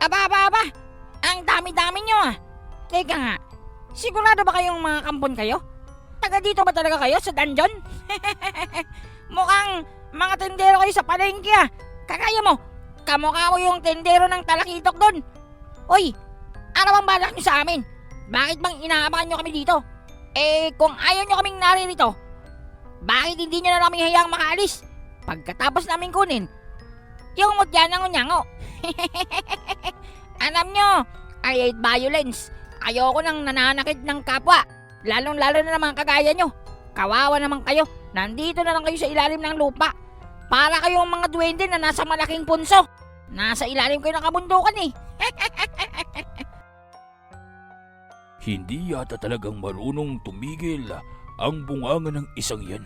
Aba! Ang dami-dami nyo ah! Teka nga, sigurado ba kayong mga kampon kayo? Taga dito ba talaga kayo sa dungeon? Mukhang mga tendero kayo sa palengke ah! Kakaya mo, kamukha mo yung tendero ng talakitok doon! Hoy, ano bang balak nyo sa amin? Bakit bang inaabangan nyo kami dito? Kung ayaw nyo kaming naririto, bakit hindi nyo na kami hayaang makaalis? Pagkatapos namin kunin, yung mutya ng unyango. Alam nyo, I hate violence. Ayoko nang nananakit ng kapwa. Lalong-lalo na naman kagaya nyo. Kawawa naman kayo. Nandito na lang kayo sa ilalim ng lupa. Para kayong mga duwende na nasa malaking punso. Nasa ilalim kayo ng kabundukan eh. Hindi yata talagang marunong tumigil ang bunganga ng isang yan.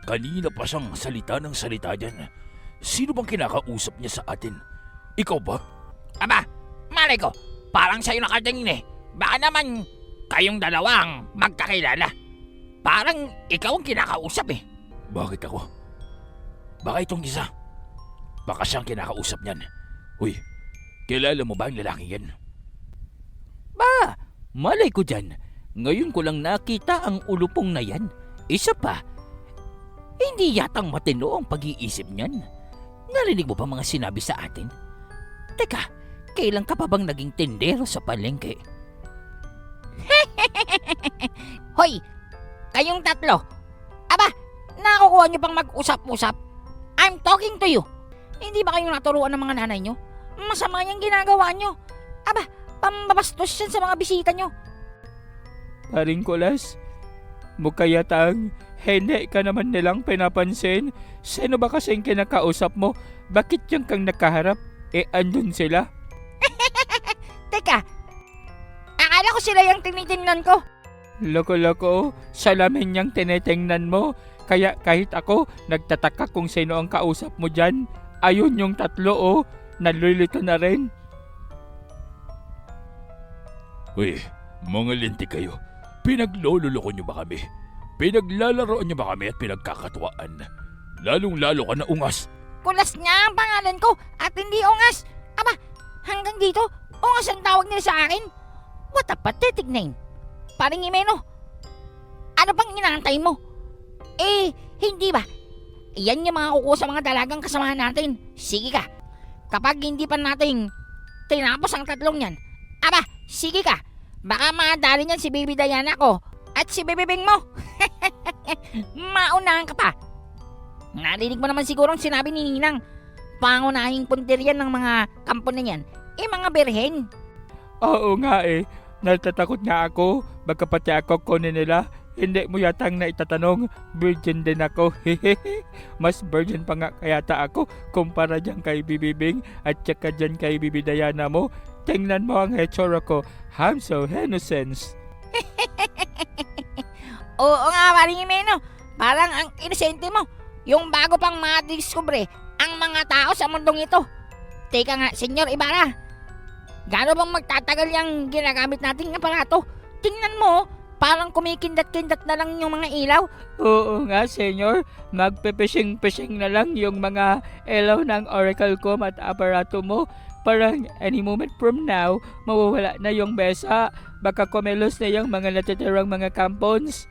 Kanina pa siyang salita ng salita dyan. Sino bang kinakausap niya sa atin? Ikaw ba? Aba, malay ko. Parang sa'yo nakatingin eh. Baka naman kayong dalawang magkakilala. Parang ikaw ang kinakausap eh. Bakit ako? Baka itong isa. Baka siyang kinakausap niyan. Uy, kilala mo ba ang lalaki yan? Ba, malay ko dyan. Ngayon ko lang nakita ang ulupong na yan. Isa pa, hindi yatang matino ang pag-iisip niyan. Narinig mo ba mga sinabi sa atin? Teka, kailan ka pa bang naging tindero sa palengke? Hoy, kayong tatlo. Aba, nakukuha nyo pang mag-usap-usap. I'm talking to you. Hindi ba kayong naturuan ng mga nanay nyo? Masama yung ginagawa nyo. Aba, pambabastos yan sa mga bisita nyo. Paring Kulas, mukha yatang hindi ka naman nilang pinapansin. Sino ba kasing kinakausap mo? Bakit yung kang nakaharap? Andun sila? Teka, akala ko sila yung tinitingnan ko. Loko-loko, salamin niyang tinitingnan mo. Kaya kahit ako, nagtataka kung sino ang kausap mo dyan. Ayun yung tatlo nalulito na rin. Uy, mga linti kayo. Pinaglololoko niyo ba kami? Pinaglalaroan niyo ba kami at pinagkakatuwaan? Lalong-lalo ka na ungas. Kulas nga ang pangalan ko at hindi Ungas. Aba, hanggang dito, Ungas ang tawag nila sa akin. What a pathetic name. Paring Imeno, ano bang inaantay mo? Hindi ba? Yan yung mga kuko sa mga dalagang kasamahan natin. Sige ka. Kapag hindi pa natin tinapos ang tatlong yan, aba, sige ka. Baka madali niyan si Baby Diana ko at si Baby Bing mo. Maunahan ka pa. Narinig mo naman siguro ang sinabi ni Ninang. Pangunahing punterian ng mga kampo na yan, mga berhen. Oo nga natatakot nga ako. Baka pati ako kunin nila. Hindi mo yatang naitatanong, virgin din ako. Mas virgin pa nga kayata ako kumpara dyan kay Bibibing at saka dyan kay Bibi Diana mo. Tingnan mo ang hetsura ko. I'm so innocent. Oo nga, paring Imeno. Parang ang inosente mo. Yung bago pang madiskubre ang mga tao sa mundong ito. Teka nga, Senyor Ibarra. Gano'n bang magtatagal yung ginagamit nating aparato? Tingnan mo, parang kumikindat-kindat na lang yung mga ilaw. Oo nga, senyor. Magpipishing-pishing na lang yung mga ilaw ng oracle ko at aparato mo. Parang any moment from now, mawawala na yung besa. Baka kumilos na yung mga natitirang mga kampons.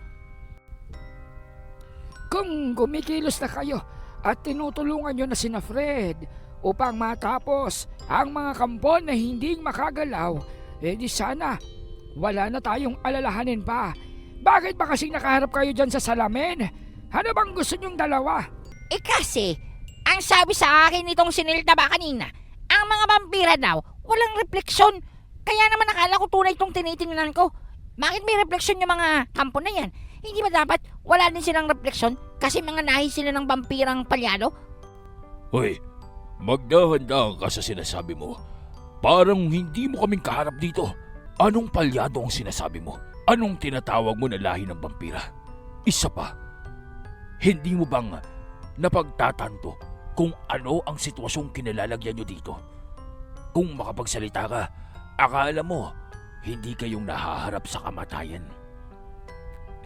Kung kumikilos na kayo at tinutulungan nyo na sina Fred upang matapos ang mga kampon na hindi makagalaw, di sana wala na tayong alalahanin pa. Bakit ba kasing nakaharap kayo dyan sa salamin? Ano bang gusto nyong dalawa? Kasi, ang sabi sa akin nitong sinilta ba kanina, ang mga vampira daw, walang refleksyon. Kaya naman nakala ko tunay itong tinitingnan ko. Bakit may refleksyon yung mga kampo na yan? Hindi ba dapat wala din silang refleksyon kasi mga nahi sila ng vampirang palyado? Hoy, magdahan-dahan ka sa sinasabi mo. Parang hindi mo kaming kaharap dito. Anong palyado ang sinasabi mo? Anong tinatawag mo na lahi ng vampira? Isa pa, hindi mo bang napagtatanto kung ano ang sitwasyong kinalalagyan nyo dito? Kung makapagsalita ka, akala mo hindi kayong nahaharap sa kamatayan.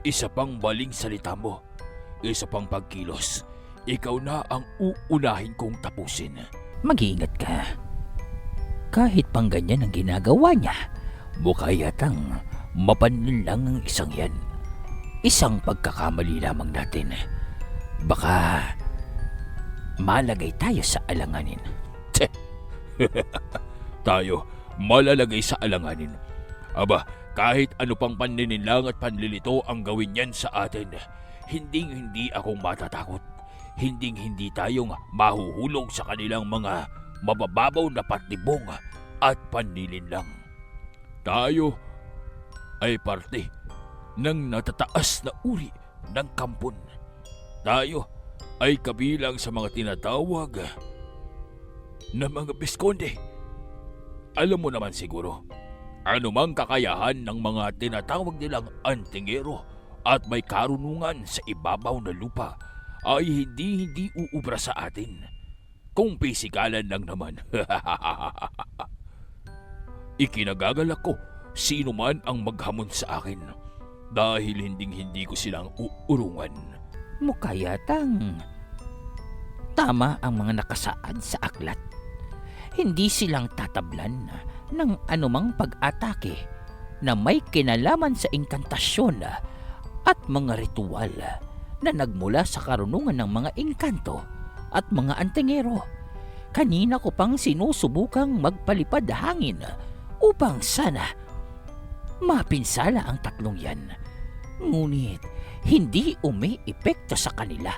Isa pang baling salita mo, isa pang pagkilos, ikaw na ang uunahin kong tapusin. Mag-iingat ka. Kahit pang ganyan ang ginagawa niya, mukha yatang mapanlin lang ang isang yan. Isang pagkakamali lamang natin. Baka malagay tayo sa alanganin. Tayo malalagay sa alanganin. Aba, kahit ano pang panlilinlang at panlilito ang gawin niyan sa atin, hindi akong matatakot. Hindi tayong mahuhulog sa kanilang mga mabababaw na patibong at panlilinlang. Tayo ay parte ng natataas na uri ng kampon. Tayo ay kabilang sa mga tinatawag na mga Biskonde. Alam mo naman siguro, anumang kakayahan ng mga tinatawag nilang antingero at may karunungan sa ibabaw na lupa ay hindi uubra sa atin. Kung pisikalan lang naman. Ikinagagalak ko sino man ang maghamon sa akin dahil hindi ko silang uurungan. Mukha yatang tama ang mga nakasaad sa aklat. Hindi silang tatablan ng anumang pag-atake na may kinalaman sa inkantasyon at mga ritual na nagmula sa karunungan ng mga engkanto at mga antingero. Kanina ko pang sinusubukang magpalipad hangin upang sana mapinsala ang tatlong yan. Ngunit hindi umi-epekto sa kanila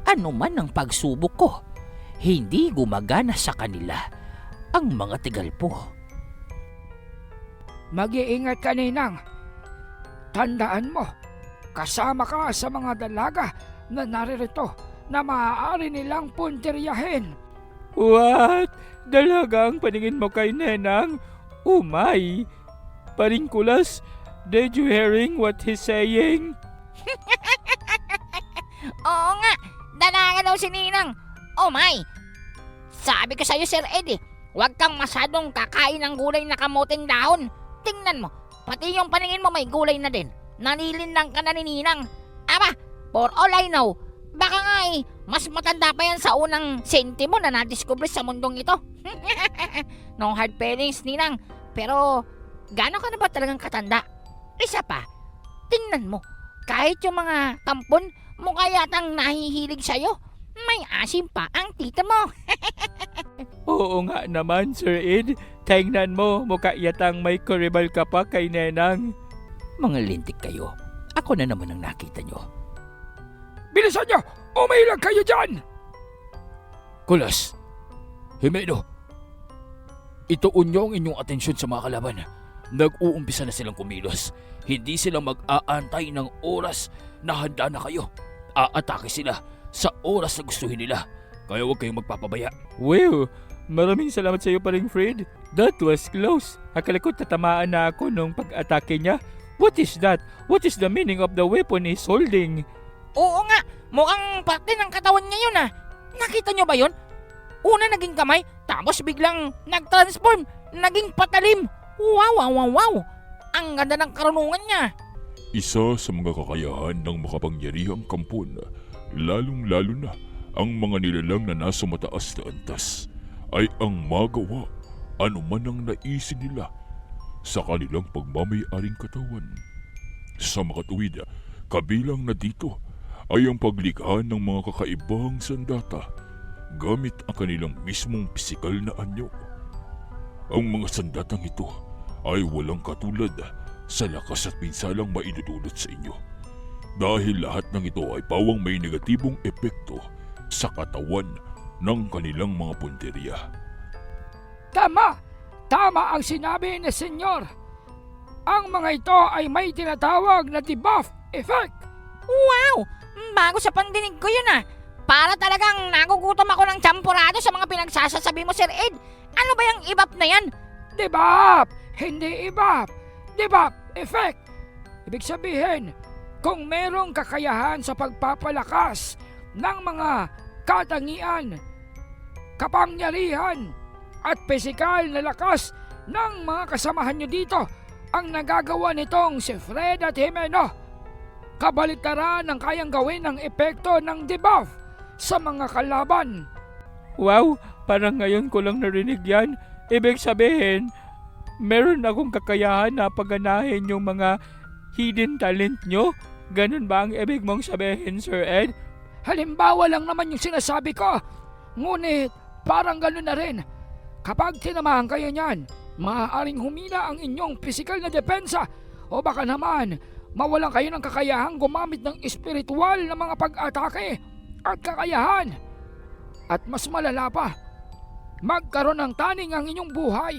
anuman ang pagsubok ko. Hindi gumagana sa kanila ang mga tigalpo. Mag-iingat ka, Ninang. Tandaan mo, kasama ka sa mga dalaga na naririto na maaari nilang puntiryahin. What? Dalaga ang paningin mo kay Nenang? Umay! Paringkulas, did you hearing what he's saying? Oo nga, dalaga daw si Ninang. Oh my! Sabi ko sa'yo, Sir Ed, huwag kang masyadong kakain ng gulay na kamuting dahon. Tingnan mo, pati yung paningin mo may gulay na din. Nanilinlang ka na ni Ninang. Aba, for all I know, baka nga mas matanda pa yan sa unang sentimo na nadiskubre sa mundong ito. No hard feelings, Ninang. Pero, gaano ka na ba talagang katanda? Isa pa, tingnan mo, kahit yung mga kampon, mukha yatang nahihilig sa'yo. May asim pa ang tita mo. Oo nga naman, Sir Ed. Tingnan mo, mukha yatang may kuribal ka pa kay Nenang. Mga lintik kayo. Ako na naman ang nakita nyo. Bilisan niyo! Umilag kayo dyan! Kulas, Jimeno, ituon niyo ang inyong atensyon sa mga kalaban. Nag-uumpisa na silang kumilos. Hindi sila mag-aantay ng oras na handa na kayo. Aatake sila sa oras na gustuhin nila. Kaya huwag kayong magpapabaya. Well, maraming salamat sa iyo pa rin, Fred. That was close. Akala ko tatamaan na ako nung pag-atake niya. What is that? What is the meaning of the weapon he's holding? Oo nga, mukhang parte ng katawan niya yun ah. Nakita niyo ba yun? Una naging kamay, tapos biglang nag-transform, naging patalim. Wow! Ang ganda ng karunungan niya. Isa sa mga kakayahan ng makapangyarihang kampon, lalong-lalo na ang mga nilalang na nasa mataas na antas, ay ang magawa anuman ang naisin nila sa kanilang pagmamay-aring katawan. Sa makatuwid, kabilang na dito ay ang paglikha ng mga kakaibang sandata gamit ang kanilang mismong pisikal na anyo. Ang mga sandatang ito ay walang katulad sa lakas at pinsalang maidudulot sa inyo. Dahil lahat ng ito ay pawang may negatibong epekto sa katawan ng kanilang mga punteriya. Tama! Tama ang sinabi ni Senyor. Ang mga ito ay may tinatawag na debuff effect. Wow! Bago sa pandinig ko yun ah. Para talagang nagugutom ako ng champurado sa mga pinagsasasabi mo, Sir Ed. Ano ba yung ibap na yan? Debuff! Hindi ibap. Debuff effect. Ibig sabihin, kung merong kakayahan sa pagpapalakas ng mga katangian, kapangyarihan, at pisikal na lakas ng mga kasamahan nyo dito, ang nagagawa nitong si Fred at Jimeno. Kabaliktaran ang kayang gawin ng epekto ng debuff sa mga kalaban. Wow, parang ngayon ko lang narinig yan. Ibig sabihin, meron akong kakayahan na paganahin yung mga hidden talent nyo? Ganun ba ang ibig mong sabihin, Sir Ed? Halimbawa lang naman yung sinasabi ko. Ngunit parang gano'n na rin. Kapag tinamahan kayo niyan, maaaring humina ang inyong pisikal na depensa o baka naman mawalan kayo ng kakayahang gumamit ng espiritual na mga pag-atake at kakayahan. At mas malala pa, magkaroon ng taning ang inyong buhay.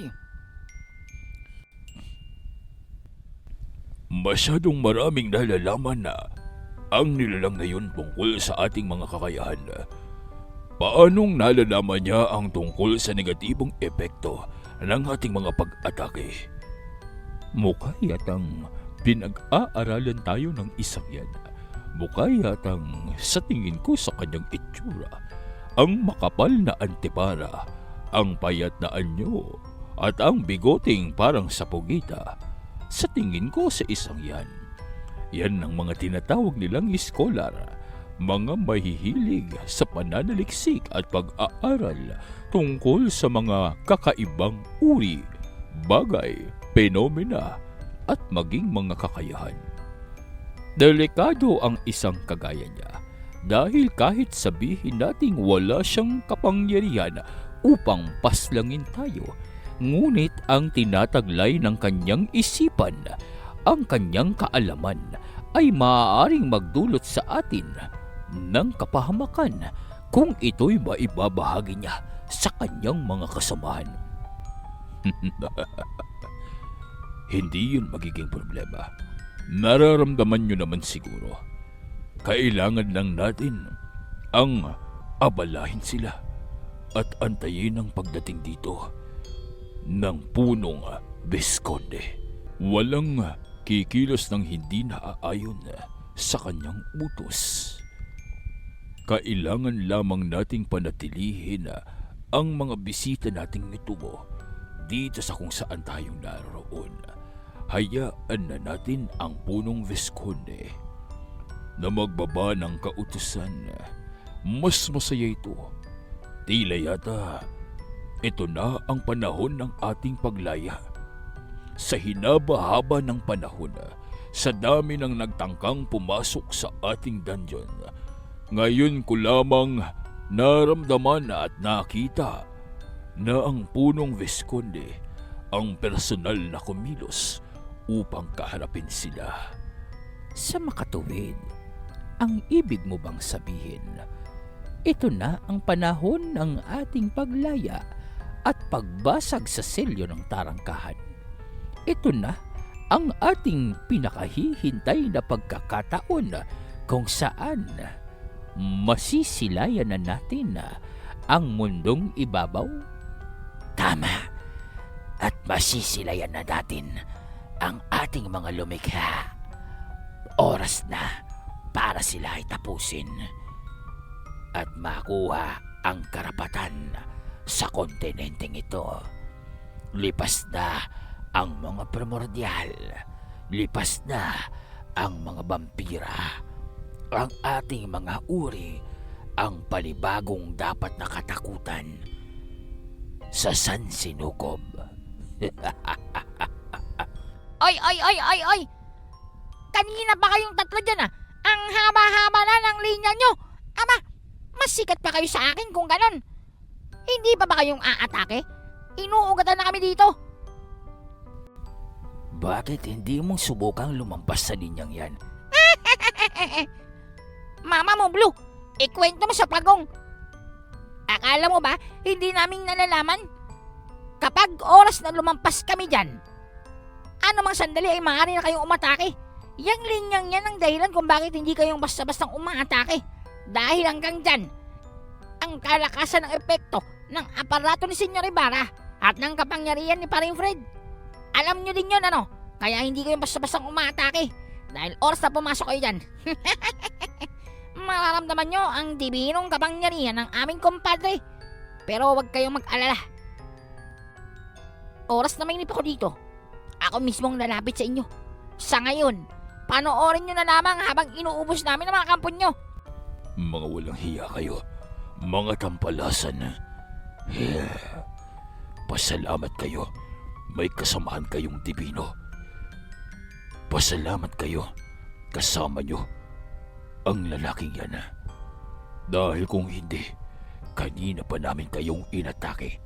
Masyadong maraming nalalaman na ang nilalang na yun tungkol sa ating mga kakayahan. Paanong nalalaman niya ang tungkol sa negatibong epekto ng ating mga pag-atake? Mukha yatang pinag-aaralan tayo ng isang yan. Mukha yatang sa tingin ko sa kanyang itsura, ang makapal na antipara, ang payat na anyo, at ang bigoting parang sapugita. Sa tingin ko sa isang yan. Yan ang mga tinatawag nilang scholar, mga mahihilig sa pananaliksik at pag-aaral tungkol sa mga kakaibang uri, bagay, penomena, at maging mga kakayahan. Delikado ang isang kagaya niya dahil kahit sabihin nating wala siyang kapangyarihan upang paslangin tayo, ngunit ang tinataglay ng kanyang isipan, ang kanyang kaalaman, ay maaaring magdulot sa atin ng kapahamakan kung ito'y maibabahagi niya sa kanyang mga kasamahan. Hindi yun magiging problema. Nararamdaman nyo naman siguro. Kailangan lang natin ang abalahin sila at antayin ang pagdating dito ng punong Visconde. Walang kikilos ng hindi naaayon sa kanyang utos. Kailangan lamang nating panatilihin ang mga bisita nating mitubo dito sa kung saan tayong naroon. Hayaan na natin ang punong Visconde na magbaba ng kautusan. Mas masaya ito. Tila yata ito na ang panahon ng ating paglaya. Sa hinaba-haba ng panahon, sa dami ng nagtangkang pumasok sa ating dungeon, ngayon ko lamang naramdaman at nakita na ang punong Visconde ang personal na kumilos upang kaharapin sila. Sa makatuwid, ang ibig mo bang sabihin, ito na ang panahon ng ating paglaya at pagbasag sa selyo ng tarangkahan? Ito na ang ating pinakahihintay na pagkakataon kung saan masisilayan na natin ang mundong ibabaw? Tama. At masisilayan na natin ang ating mga lumikha. Oras na para sila ay tapusin at makuha ang karapatan sa kontinenteng ito. Lipas na ang mga primordial. Lipas na ang mga vampira. Ang ating mga uri ang palibagong dapat na katakutan sa San Sinukob. Ay! Kanina pa kayong tatlo dyan Ang haba-haba na ng linya nyo. Ama, mas sikat pa kayo sa akin kung ganon. Hindi pa ba kayong aatake? Inuugatan na kami dito. Bakit hindi mong subukang lumampas sa linyang yan? Mama mo, Blue, ikwento mo sa pagong. Akala mo ba hindi namin nalalaman? Kapag oras na lumampas kami dyan, anumang sandali ay maaari na kayong umatake. Yang linyang yan ang dahilan kung bakit hindi kayong basta-bastang umaatake. Dahil hanggang dyan, ang kalakasan ng epekto ng aparato ni Senyor Ibarra at ng kapangyarihan ni Paring Fred. Alam nyo din yun, Kaya hindi kayo basta-bastang umaatake. Dahil oras na pumasok kayo dyan. Mararamdaman nyo ang dibinong kapangyarihan ng aming kumpadre. Pero huwag kayong mag-alala. Oras na mainip ako dito. Ako mismong lalapit sa inyo. Sa ngayon, panoorin nyo na lamang habang inuubos namin ang mga kampon nyo. Mga walang hiya kayo. Mga tampalasan. Pasalamat kayo. May kasamaan kayong dibino. Pasalamat kayo. Kasama nyo ang lalaking yan. Dahil kung hindi, kanina pa namin kayong inatake.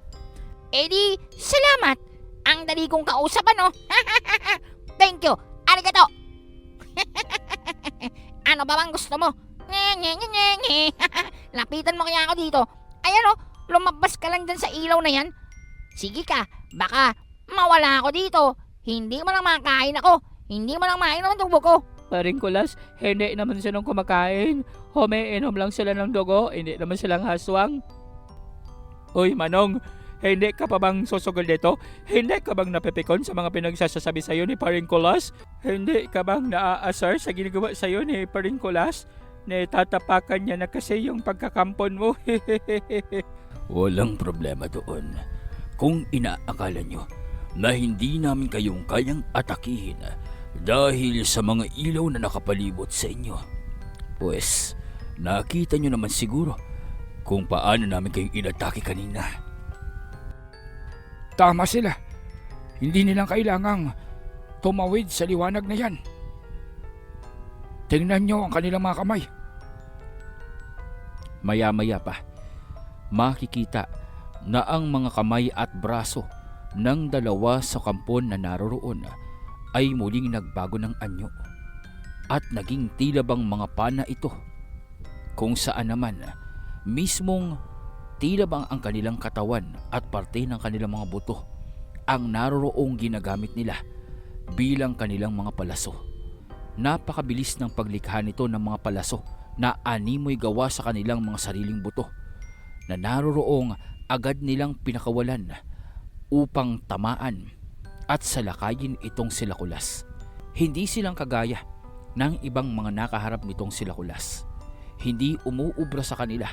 Eh di, salamat. Ang dali kong kausap, ano? Thank you. Arigato. Ano ba bang gusto mo? Nye. Lapitan mo kaya ako dito. Ayan oh, lumabas ka lang dyan sa ilaw na yan. Sige ka, baka mawala ako dito. Hindi mo lang makain ako. Hindi mo lang mainom ang dugo ko. Paring Kulas, hindi naman silang kumakain. Humiinom lang sila ng dugo, hindi naman silang haswang. Uy, Manong, hindi ka pa bang susugol dito? Hindi ka bang napipikon sa mga pinagsasabi sa'yo ni Paring Kulas? Hindi ka bang naaasar sa ginagawa sa'yo ni Paring Kulas? Tatapakan niya na kasi yung pagkakampon mo. Walang problema doon. Kung inaakala nyo na hindi namin kayong kayang atakihin dahil sa mga ilaw na nakapalibot sa inyo, pues nakita nyo naman siguro kung paano namin kayong inatake kanina. Tama sila. Hindi nilang kailangang tumawid sa liwanag na yan. Tingnan nyo ang kanilang mga kamay. Maya-maya pa, makikita na ang mga kamay at braso ng dalawa sa kampon na naroroon ay muling nagbago ng anyo at naging tila bang mga pana ito, kung saan naman mismong tila bang ang kanilang katawan at parte ng kanilang mga buto ang naroroong ginagamit nila bilang kanilang mga palaso. Napakabilis ng paglikha nito ng mga palaso na animoy gawa sa kanilang mga sariling buto na naroroong agad nilang pinakawalan upang tamaan at salakayin itong Silakulas. Hindi silang kagaya ng ibang mga nakaharap nitong Silakulas. Hindi umuubra sa kanila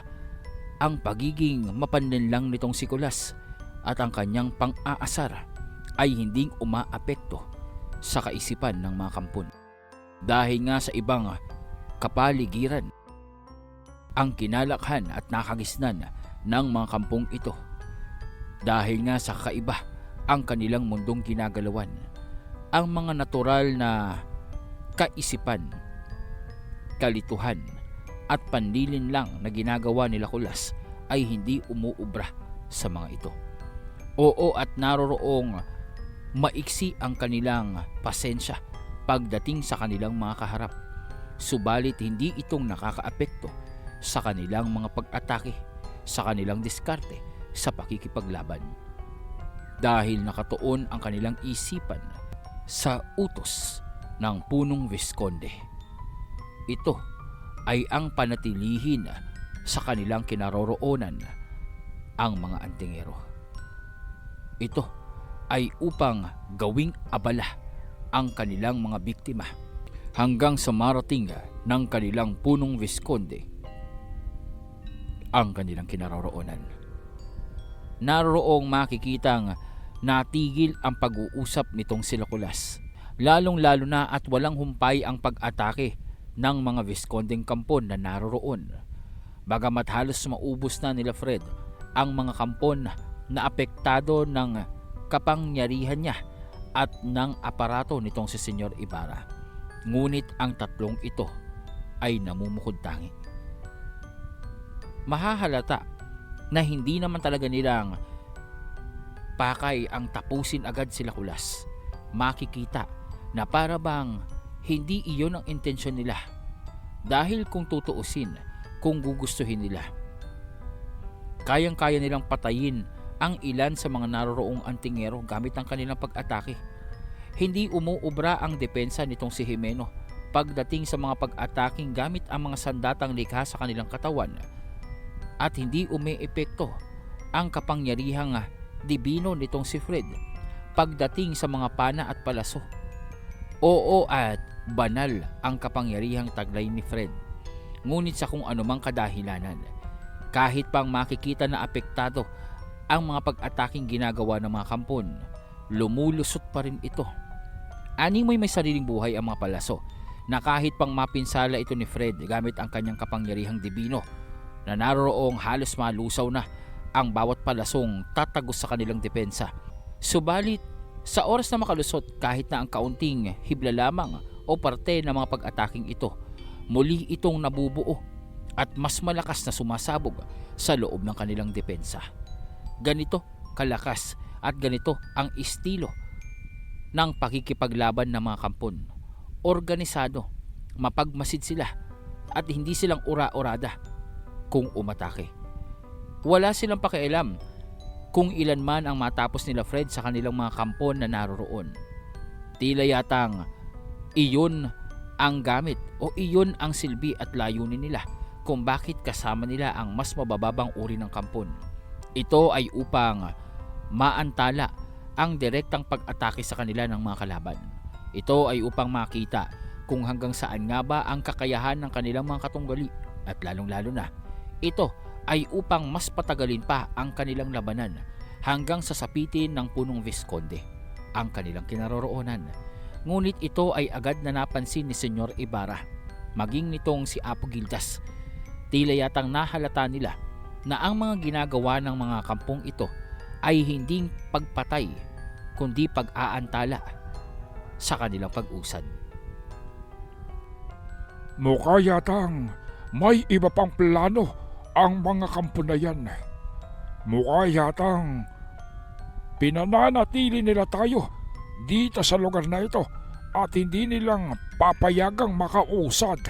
ang pagiging mapanlinlang nitong Sikulas at ang kanyang pang-aasar ay hindi umaapekto sa kaisipan ng mga kampon. Dahil nga sa ibang kapaligiran ang kinalakhan at nakagisnan ng mga kampong ito. Dahil nga sa kaiba ang kanilang mundong ginagalawan, ang mga natural na kaisipan, kalituhan at panlilin lang na ginagawa nila Kulas ay hindi umuubra sa mga ito. Oo, at naroroong maiksi ang kanilang pasensya pagdating sa kanilang mga kaharap. Subalit hindi itong nakakaapekto sa kanilang mga pag-atake, sa kanilang diskarte sa pakikipaglaban. Dahil nakatuon ang kanilang isipan sa utos ng punong Visconde. Ito ay ang panatilihin sa kanilang kinaroroonan ang mga antingero. Ito ay upang gawing abala ang kanilang mga biktima hanggang sa marating ng kanilang punong Visconde ang kanilang kinaroroonan. Naroroong makikitang natigil ang pag-uusap nitong Silakulas, lalong-lalo na at walang humpay ang pag-atake ng mga Viscondeng kampon na naroroon. Bagamat halos maubos na nila Fred ang mga kampon na apektado ng kapangyarihan niya at ng aparato nitong si Senyor Ibarra. Ngunit ang tatlong ito ay namumukod tangi. Mahahalata na hindi naman talaga nilang pakay ang tapusin agad sila Kulas. Makikita na para bang hindi iyon ang intensyon nila. Dahil kung tutuusin, kung gugustuhin nila, kayang-kaya nilang patayin ang ilan sa mga naroroong antingero gamit ang kanilang pag-atake. Hindi umuubra ang depensa nitong si Jimeno pagdating sa mga pag-ataking gamit ang mga sandatang likha sa kanilang katawan, at hindi umeepekto ang kapangyarihang dibino nitong si Fred pagdating sa mga pana at palaso. Oo, at banal ang kapangyarihang taglay ni Fred. Ngunit sa kung anumang kadahilanan, kahit pang makikita na apektado ang mga pag-ataking ginagawa ng mga kampon, lumulusot pa rin ito. Animoy may sariling buhay ang mga palaso na kahit pang mapinsala ito ni Fred gamit ang kanyang kapangyarihang dibino na naroroong halos malusaw na ang bawat palasong tatagos sa kanilang depensa. Subalit, sa oras na makalusot kahit na ang kaunting hibla lamang o parte ng mga pag-ataking ito, muli itong nabubuo at mas malakas na sumasabog sa loob ng kanilang depensa. Ganito kalakas at ganito ang estilo ng pakikipaglaban ng mga kampon. Organisado, mapagmasid sila at hindi silang ura-urada kung umatake. Wala silang pakialam kung ilan man ang matapos nila Fred sa kanilang mga kampon na naroroon. Tila yatang iyon ang gamit o iyon ang silbi at layunin nila kung bakit kasama nila ang mas mabababang uri ng kampon. Ito ay upang maantala ang direktang pag-atake sa kanila ng mga kalaban. Ito ay upang makita kung hanggang saan nga ba ang kakayahan ng kanilang mga katunggali at lalong-lalo na, ito ay upang mas patagalin pa ang kanilang labanan hanggang sa sapitin ng punong Visconde ang kanilang kinaroroonan. Ngunit ito ay agad na napansin ni Senyor Ibarra, maging nitong si Apo Gildas. Tila yatang nahalata nila na ang mga ginagawa ng mga kampong ito ay hindi pagpatay kundi pag-aantala sa kanilang pag-usad. Mukha yatang may iba pang plano ang mga kampo na yan. Mukha yatang pinananatili nila tayo dito sa lugar na ito at hindi nilang papayagang makausad.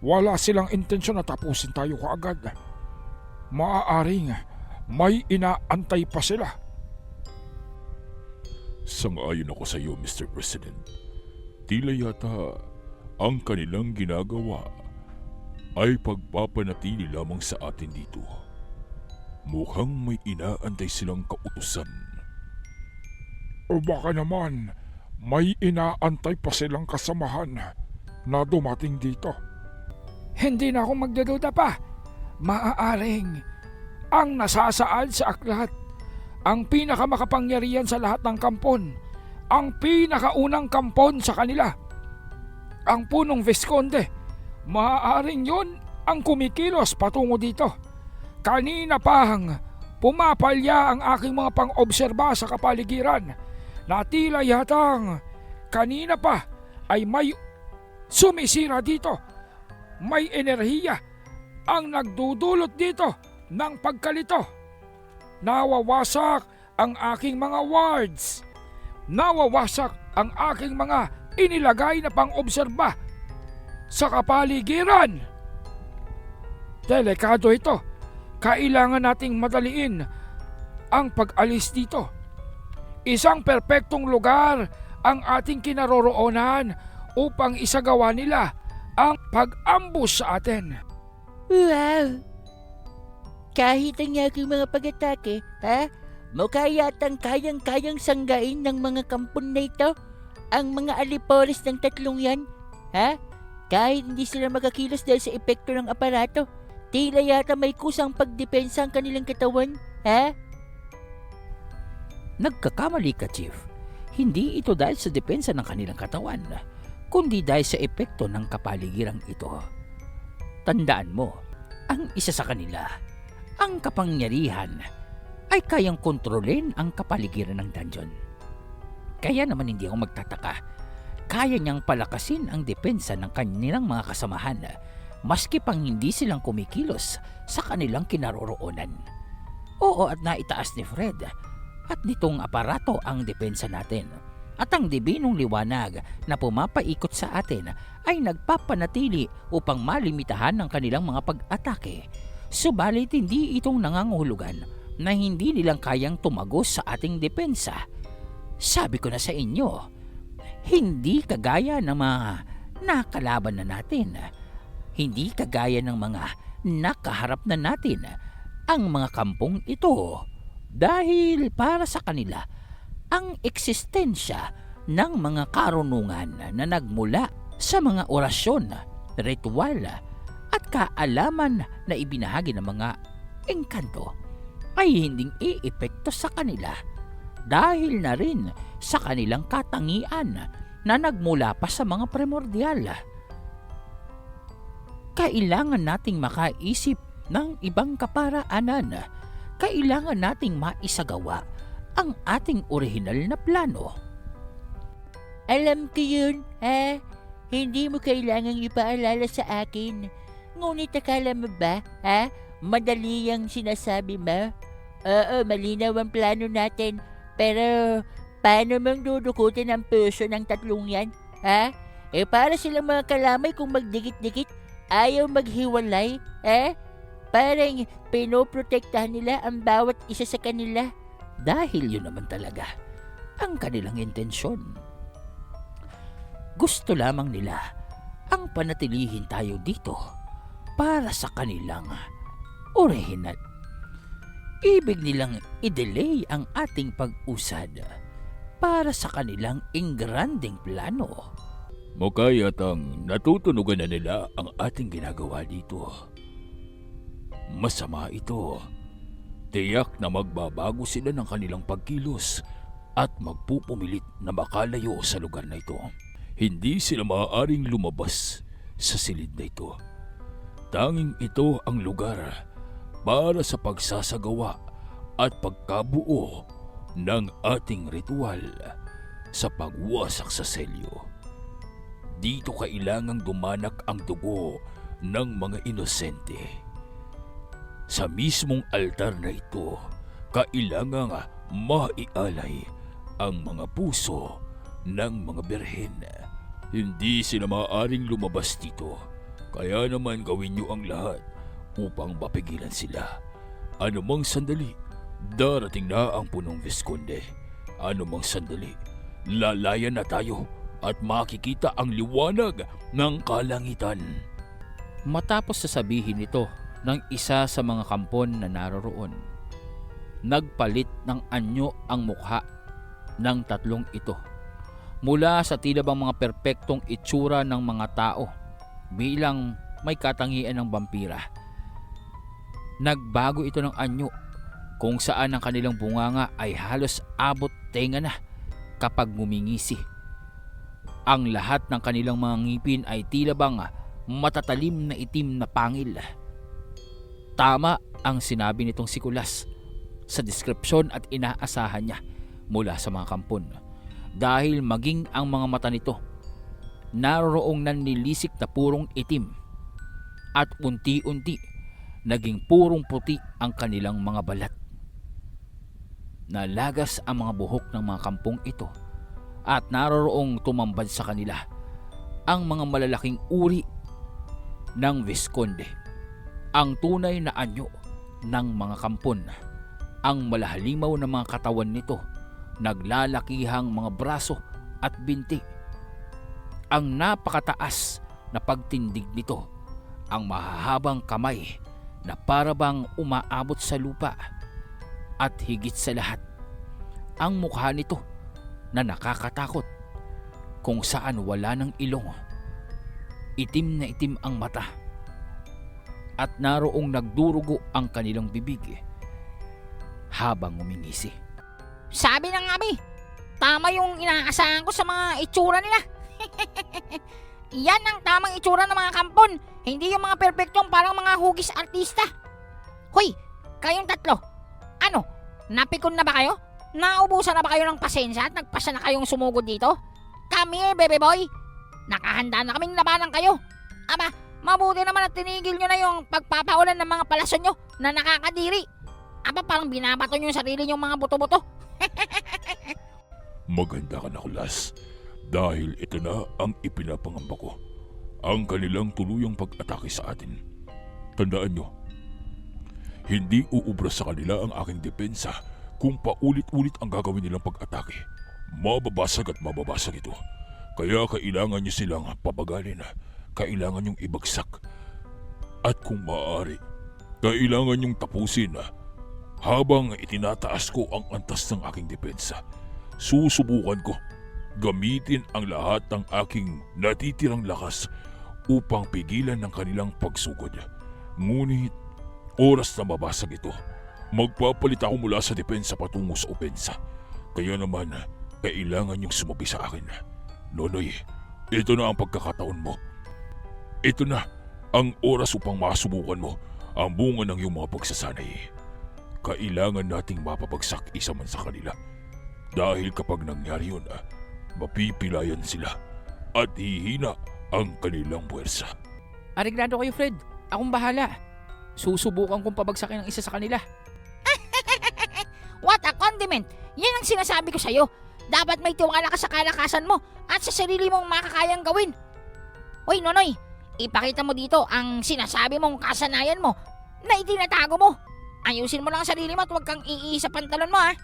Wala silang intensyon na tapusin tayo kaagad. Maaaring may inaantay pa sila. Sang-ayon ako sa iyo, Mr. President. Tila yata ang kanilang ginagawa ay pagpapanatili lamang sa atin dito. Mukhang may inaantay silang kautusan. O baka naman may inaantay pa silang kasamahan na dumating dito. Hindi na ako magdududa pa. Maaaring ang nasasaad sa aklat, ang pinakamakapangyarihan sa lahat ng kampon, ang pinakaunang kampon sa kanila, ang punong Visconde. Maaaring yon ang kumikilos patungo dito. Kanina pang pumapalya ang aking mga pang-obserba sa kapaligiran na tila yatang kanina pa ay may sumisira dito. May enerhiya ang nagdudulot dito ng pagkalito. Nawawasak ang aking mga wards. Nawawasak ang aking mga inilagay na pang-obserba sa kapaligiran. Delikado ito. Kailangan nating madaliin ang pag-alis dito. Isang perpektong lugar ang ating kinaroroonan upang isagawa nila ang pag-ambush sa atin. Wow! Kahit ang aking mga pag-atake, mukha yatang kayang-kayang sanggain ng mga kampon na ito ang mga alipores ng tatlong yan, Kahit hindi sila makakilos dahil sa epekto ng aparato, tila yata may kusang pagdepensa ang kanilang katawan, Nagkakamali ka, Chief. Hindi ito dahil sa depensa ng kanilang katawan, kundi dahil sa epekto ng kapaligirang ito. Tandaan mo, ang isa sa kanila, ang kapangyarihan, ay kayang kontrolin ang kapaligiran ng dungeon. Kaya naman hindi ako magtataka. Kaya niyang palakasin ang depensa ng kanilang mga kasamahan maski pang hindi silang kumikilos sa kanilang kinaroroonan. Oo, at naitaas ni Fred at nitong aparato ang depensa natin. At ang dibinong liwanag na pumapaikot sa atin ay nagpapanatili upang malimitahan ng kanilang mga pag-atake. Subalit hindi itong nangangahulugan na hindi nilang kayang tumagos sa ating depensa. Sabi ko na sa inyo, hindi kagaya ng mga nakalaban na natin. Hindi kagaya ng mga nakaharap na natin ang mga kampong ito. Dahil para sa kanila, ang eksistensya ng mga karunungan na nagmula sa mga orasyon, ritual at kaalaman na ibinahagi ng mga engkanto ay hinding iepekto sa kanila dahil na rin sa kanilang katangian na nagmula pa sa mga primordial. Kailangan nating makaisip ng ibang kaparaanan. kailangan nating maisagawa ang ating orihinal na plano. Alam ko yun, ha? Hindi mo kailangang ipaalala sa akin. Ngunit akala mo ba, ha? Madali ang sinasabi mo? Oo, malinaw ang plano natin. Pero, paano mong dudukutin ang puso ng tatlong yan, ha? Para silang mga kalamay kung magdikit-dikit, ayaw maghiwalay, ha? Parang pinoprotektahan nila ang bawat isa sa kanila. Dahil yun naman talaga ang kanilang intensyon. Gusto lamang nila ang panatilihin tayo dito para sa kanilang orihinal. Ibig nilang i-delay ang ating pag-usad para sa kanilang ingranding plano. Mukha yatang natutunugan na nila ang ating ginagawa dito. Masama ito. Tiyak na magbabago sila ng kanilang pagkilos at magpupumilit na makalayo sa lugar na ito. Hindi sila maaaring lumabas sa silid na ito. Tanging ito ang lugar para sa pagsasagawa at pagkabuo ng ating ritual sa pagwasak sa selyo. Dito kailangang dumanak ang dugo ng mga inosente. Sa mismong altar na ito, kailangang maialay ang mga puso ng mga birhen. Hindi sila maaaring lumabas dito. Kaya naman gawin niyo ang lahat upang mapigilan sila. Anumang sandali, darating na ang punong Visconde. Anumang sandali, lalayan na tayo at makikita ang liwanag ng kalangitan. Matapos sasabihin ito ng isa sa mga kampon na naroroon, nagpalit ng anyo ang mukha ng tatlong ito. Mula sa tila bang mga perpektong itsura ng mga tao bilang may katangian ng vampira. Nagbago ito ng anyo kung saan ang kanilang bunganga ay halos abot tenga na kapag ngumingisi. Ang lahat ng kanilang mga ngipin ay tila bang matatalim na itim na pangil. Tama ang sinabi nitong si Kulas sa deskripsyon at inaasahan niya mula sa mga kampon. Dahil maging ang mga mata nito naroroong nanlilisik na purong itim at unti-unti naging purong puti ang kanilang mga balat. Nalagas ang mga buhok ng mga kampong ito at naroroong tumambad sa kanila ang mga malalaking uri ng Visconde, ang tunay na anyo ng mga kampon. Ang malahalimaw na mga katawan nito, naglalakihang mga braso at binti. Ang napakataas na pagtindig nito, ang mahahabang kamay na parabang umaabot sa lupa, at higit sa lahat, ang mukha nito na nakakatakot kung saan wala ng ilong. Itim na itim ang mata at naroong nagdurugo ang kanilang bibig habang umingisi. Sabi na nga, tama yung inaasahan ko sa mga itsura nila. Yan ang tamang itsura ng mga kampon, hindi yung mga perpektong parang mga hugis artista. Hoy, kayong tatlo, ano, napikon na ba kayo? Naubusan na ba kayo ng pasensya at nagpasa na kayong sumugod dito? Kami, baby boy, nakahanda na kaming labanan kayo. Aba, mabuti naman at tinigil nyo na yung pagpapaulan ng mga palason nyo na nakakadiri. Aba, parang binabato nyo yung sarili nyong mga buto-buto. Maganda ka na, Kulas. Dahil ito na ang ipinapangamba ko. Ang kanilang tuluyang pag-atake sa atin. Tandaan nyo, hindi uubra sa kanila ang aking depensa kung paulit-ulit ang gagawin nilang pag-atake. Mababasag at mababasag ito. Kaya kailangan nyo silang pabagalin. Kailangan nyong ibagsak. At kung maaari, kailangan nyong tapusin habang itinataas ko ang antas ng aking depensa. Susubukan ko gamitin ang lahat ng aking natitirang lakas upang pigilan ng kanilang pagsugod. Ngunit oras na mabasag ito, magpapalit ako mula sa depensa patungo sa opensa. Kaya naman, kailangan niyong sumabi sa akin. Nonoy, ito na ang pagkakataon mo. Ito na ang oras upang masubukan mo ang bunga ng iyong mga pagsasanay. kailangan nating mapabagsak isa man sa kanila. Dahil kapag nangyari yun, mapipilayan sila at hihina ang kanilang puwersa. Areglado kayo, Fred. Akong bahala. Susubukan kong pabagsakin ang isa sa kanila. What a condiment! Yan ang sinasabi ko sa'yo. Dapat may tiwala ka sa kalakasan mo at sa sarili mong makakayang gawin. Hoy, Nonoy, ipakita mo dito ang sinasabi mong kasanayan mo na itinatago mo. Ayusin mo lang ang sarili mo at huwag kang iisa pantalon mo, ha?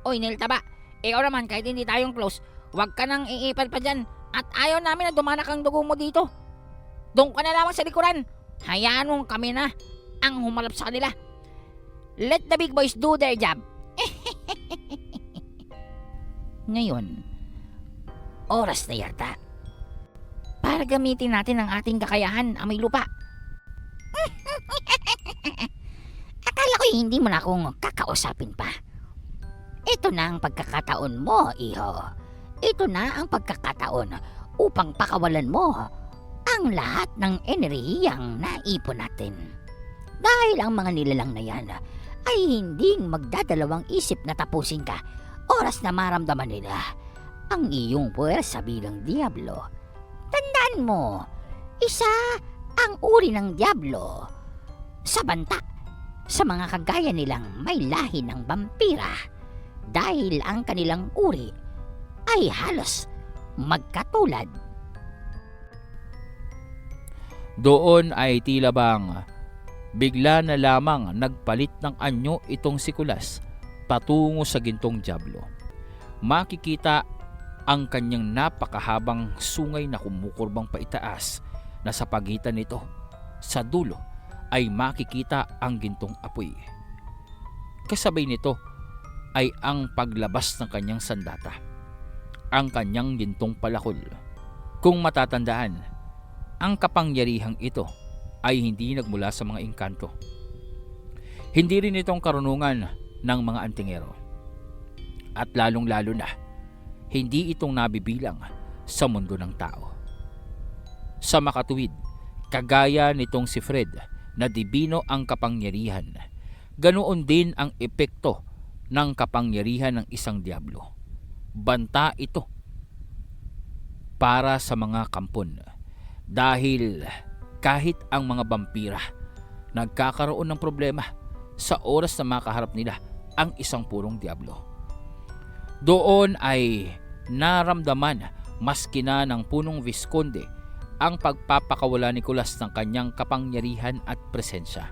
Oy, Nel Taba, ikaw naman kahit hindi tayong close, huwag ka nang iipad pa dyan at ayaw namin na dumanak ang dugo mo dito. Doon ka na lamang sa likuran. Hayaan mong kami na ang humalap sa kanila. Let the big boys do their job. Ngayon, oras na yata para gamitin natin ang ating kakayahan, amoy lupa. Akala ko hindi mo na akong kakausapin pa. Ito na ang pagkakataon mo, iho. Ito na ang pagkakataon upang pakawalan mo ang lahat ng enerhiyang naipon natin. Dahil ang mga nilalang na yan ay hindi magdadalawang isip na tapusin ka oras na maramdaman nila ang iyong puwersa bilang Diablo. Tandaan mo, isa ang uri ng Diablo sa banta sa mga kagaya nilang may lahi ng vampira dahil ang kanilang uri ay halos magkatulad. Doon ay tila bang bigla na lamang nagpalit ng anyo itong si Kulas patungo sa gintong Diablo. Makikita ang kanyang napakahabang sungay na kumukurbang paitaas na sa pagitan nito sa dulo ay makikita ang gintong apoy. Kasabay nito ay ang paglabas ng kanyang sandata, ang kanyang gintong palakol. Kung matatandaan, ang kapangyarihang ito ay hindi nagmula sa mga engkanto. Hindi rin itong karunungan ng mga antingero. At lalong-lalo na, hindi itong nabibilang sa mundo ng tao. Sa makatuwid, kagaya nitong si Fred na dibino ang kapangyarihan, ganoon din ang epekto ng kapangyarihan ng isang Diablo. Banta ito para sa mga kampon dahil kahit ang mga vampira nagkakaroon ng problema sa oras na makaharap nila ang isang purong Diablo. Doon ay naramdaman maski na ng punong Visconde ang pagpapakawala ni Kulas ng kanyang kapangyarihan at presensya.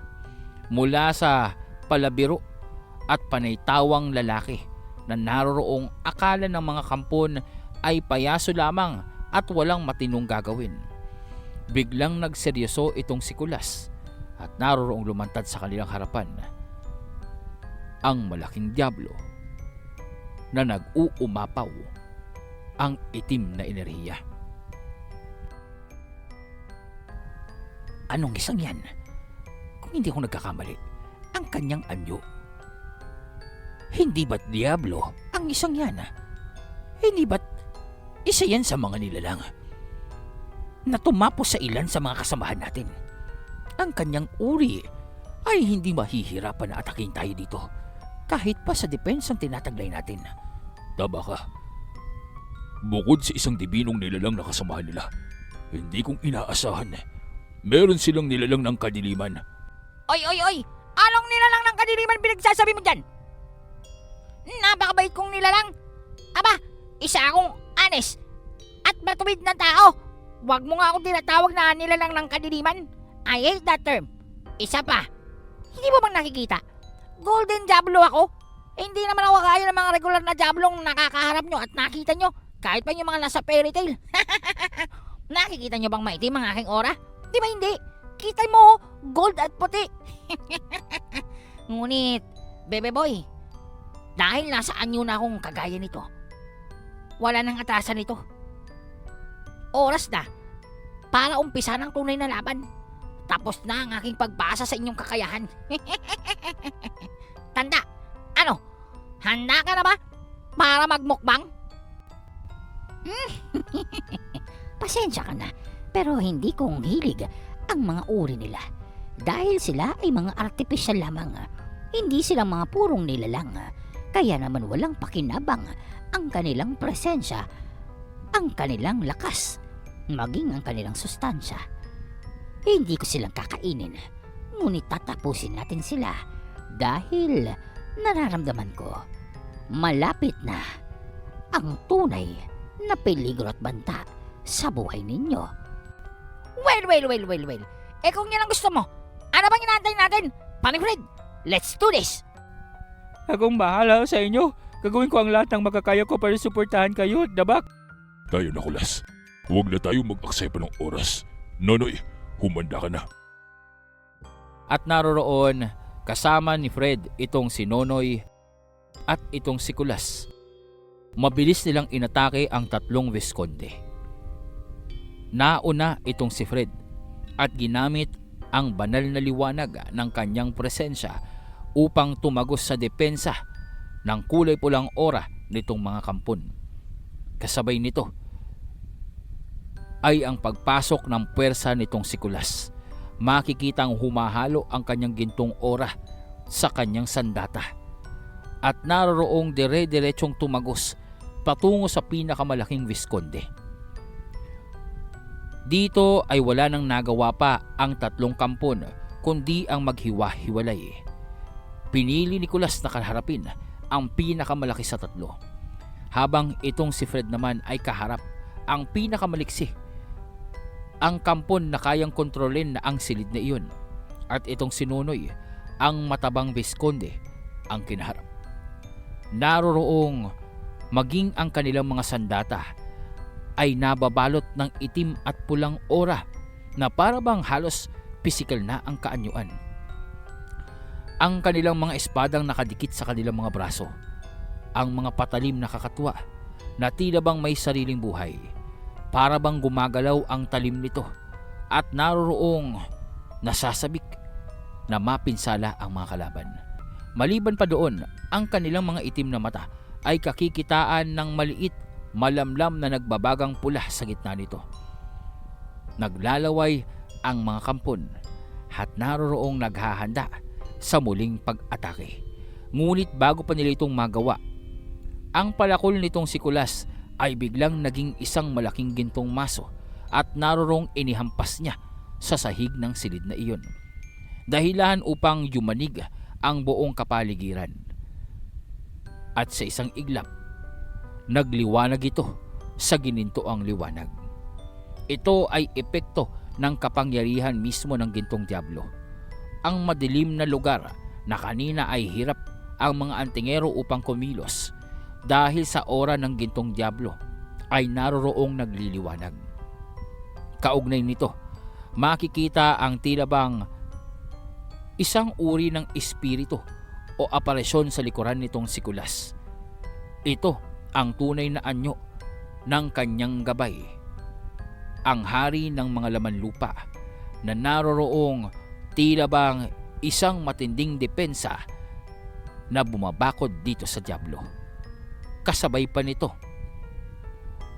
Mula sa palabiro at panaytawang lalaki na naroroong akala ng mga kampon ay payaso lamang at walang matinong gagawin. Biglang nagseryoso itong si Kulas at naroroong lumantad sa kanilang harapan ang malaking Diablo na nag-uumapaw ang itim na enerhiya. Anong isang yan? Kung hindi ako nagkakamali, ang kanyang anyo. Hindi ba't Diablo ang isang yan? Hindi ba't isa yan sa mga nilalang na tumapos sa ilan sa mga kasamahan natin? Ang kanyang uri ay hindi mahihirapan na atakin tayo dito kahit pa sa depensang tinataglay natin. Tama ka. Bukod sa isang dibinong nilalang na kasamahan nila, hindi kong inaasahan. Meron silang nilalang ng kadiliman. Oy! Anong nilalang ng kadiliman pinagsasabi mo dyan? Napakabait kong nilalang. Aba, isa akong honest at matuwid na tao. Huwag mo nga akong tinatawag na nilalang ng kadiliman. I hate that term. Isa pa, hindi mo bang nakikita? Golden Diablo ako. Hindi naman ako kaya ng mga regular na Diablong nakakaharap nyo at nakita nyo kahit pa yung mga nasa fairy tale. Nakikita nyo bang maitim ang aking aura? Di ba hindi? Kita mo, gold at puti. Ngunit, bebe boy, dahil nasa anyo na akong kagaya nito, wala nang atrasan nito. Oras na para umpisa ng tunay na laban. Tapos na ang aking pagbasa sa inyong kakayahan. Tanda, ano? Handa ka na ba para magmukbang? Pasensya ka na, pero hindi kong hilig ang mga uri nila dahil sila ay mga artificial lamang. Hindi sila mga purong nilalang, kaya naman walang pakinabang ang kanilang presensya, ang kanilang lakas, maging ang kanilang sustansya. Hindi ko silang kakainin, ngunit tatapusin natin sila dahil nararamdaman ko malapit na ang tunay na peligro at banta sa buhay ninyo. Well. Kung yan ang gusto mo, ano bang inaantay natin? Paring Fred, let's do this! Akong bahala sa inyo. Gagawin ko ang lahat ng makakaya ko para suportahan kayo, Dabak. Tayo na, Kulas. Huwag na tayo mag-aksaya pa ng oras. Nonoy, humanda ka na. At naroroon kasama ni Fred itong si Nonoy at itong si Kulas. Mabilis nilang inatake ang tatlong Visconde. Nauna itong si Fred at ginamit ang banal na liwanag ng kanyang presensya upang tumagos sa depensa ng kulay pulang aura nitong mga kampon. Kasabay nito ay ang pagpasok ng puwersa nitong si Kulas. Makikitang humahalo ang kanyang gintong aura sa kanyang sandata at naroroong dire-diretsong tumagos patungo sa pinakamalaking Visconde. Dito ay wala nang nagawa pa ang tatlong kampon kundi ang maghiwa-hiwalay. Pinili ni Kulas na kaharapin ang pinakamalaki sa tatlo, habang itong si Fred naman ay kaharap ang pinakamaliksi, ang kampon na kayang kontrolin na ang silid na iyon, at itong si Nonoy, ang matabang Visconde, ang kinaharap. Naroroong maging ang kanilang mga sandata ay nababalot ng itim at pulang aura na para bang halos pisikal na ang kaanyuan. Ang kanilang mga espadang nakadikit sa kanilang mga braso, ang mga patalim na kakatwa na tila bang may sariling buhay, para bang gumagalaw ang talim nito at naroroong nasasabik na mapinsala ang mga kalaban. Maliban pa doon, ang kanilang mga itim na mata ay kakikitaan ng maliit, malamlam na nagbabagang pula sa gitna nito. Naglalaway ang mga kampon at naroroong naghahanda sa muling pag-atake. Ngunit bago pa nila itong magawa, ang palakol nitong si Kulas ay biglang naging isang malaking gintong maso at naroroong inihampas niya sa sahig ng silid na iyon, dahilan upang yumanig ang buong kapaligiran. At sa isang iglap, nagliwanag ito sa ginintoang liwanag. Ito ay epekto ng kapangyarihan mismo ng gintong diablo. Ang madilim na lugar na kanina ay hirap ang mga antingero upang kumilos dahil sa aura ng gintong diablo ay naroroong nagliliwanag. Kaugnay nito, makikita ang tila bang isang uri ng espiritu o aparisyon sa likuran nitong si Kulas. Ito ang tunay na anyo ng kanyang gabay, ang hari ng mga laman lupa na naroroong tila bang isang matinding depensa na bumabakod dito sa diablo. Kasabay pa nito,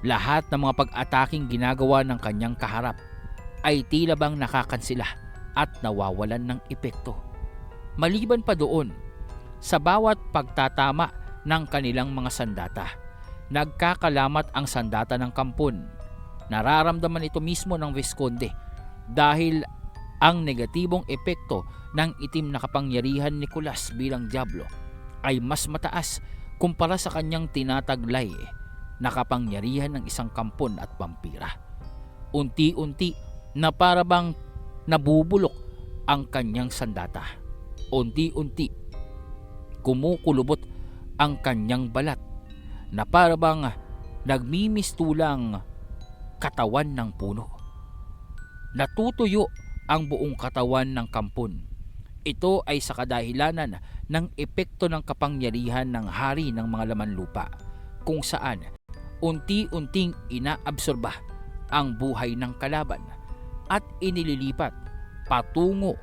lahat ng mga pag-ataking ginagawa ng kanyang kaharap ay tila bang nakakansila at nawawalan ng epekto. Maliban pa doon, sa bawat pagtatama ng kanilang mga sandata, nagkakalamat ang sandata ng kampon. Nararamdaman ito mismo ng Visconde dahil ang negatibong epekto ng itim na kapangyarihan ni Kulas bilang diablo ay mas mataas kumpara sa kanyang tinataglay na kapangyarihan ng isang kampon at vampira. Unti-unti na para bang nabubulok ang kanyang sandata. Unti-unti kumukulubot ang kanyang balat na para bang nagmimistulang katawan ng puno. Natutuyo ang buong katawan ng kampon. Ito ay sa kadahilanan ng epekto ng kapangyarihan ng hari ng mga laman lupa, kung saan unti-unting inaabsorba ang buhay ng kalaban at inililipat patungo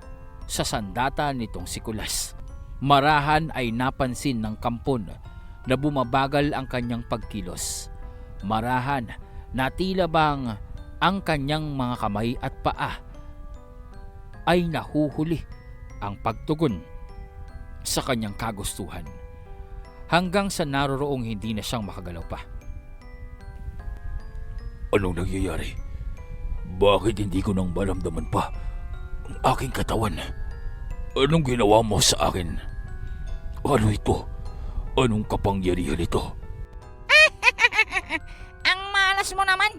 sa sandata nitong si Kulas. Marahan ay napansin ng kampon na bumabagal ang kanyang pagkilos. Marahan na tila bang ang kanyang mga kamay at paa ay nahuhuli ang pagtugon sa kanyang kagustuhan hanggang sa naroroong hindi na siyang makagalaw pa. Anong nangyayari? Bakit hindi ko nang maramdaman pa ang aking katawan? Anong ginawa mo sa akin? Ano ito? Anong kapangyarihan ito? Ang malas mo naman.